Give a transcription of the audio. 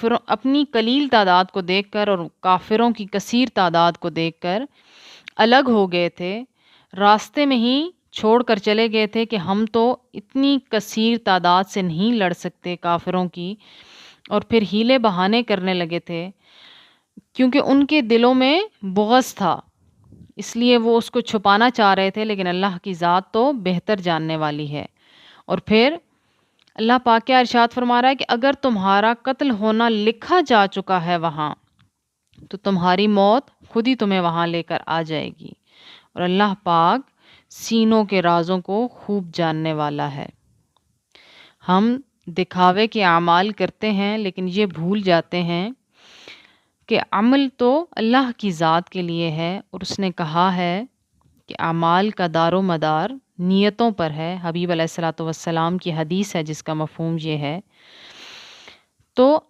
کافروں اپنی قلیل تعداد کو دیکھ کر اور کافروں کی کثیر تعداد کو دیکھ کر الگ ہو گئے تھے، راستے میں ہی چھوڑ کر چلے گئے تھے کہ ہم تو اتنی کثیر تعداد سے نہیں لڑ سکتے کافروں کی، اور پھر ہیلے بہانے کرنے لگے تھے کیونکہ ان کے دلوں میں بغض تھا، اس لیے وہ اس کو چھپانا چاہ رہے تھے، لیکن اللہ کی ذات تو بہتر جاننے والی ہے۔ اور پھر اللہ پاک کیا ارشاد فرما رہا ہے کہ اگر تمہارا قتل ہونا لکھا جا چکا ہے وہاں، تو تمہاری موت خود ہی تمہیں وہاں لے کر آ جائے گی، اور اللہ پاک سینوں کے رازوں کو خوب جاننے والا ہے۔ ہم دکھاوے کے اعمال کرتے ہیں لیکن یہ بھول جاتے ہیں کہ عمل تو اللہ کی ذات کے لیے ہے، اور اس نے کہا ہے کہ اعمال کا دار و مدار نیتوں پر ہے۔ حبیب علیہ الصلوۃ والسلام کی حدیث ہے جس کا مفہوم یہ ہے۔ تو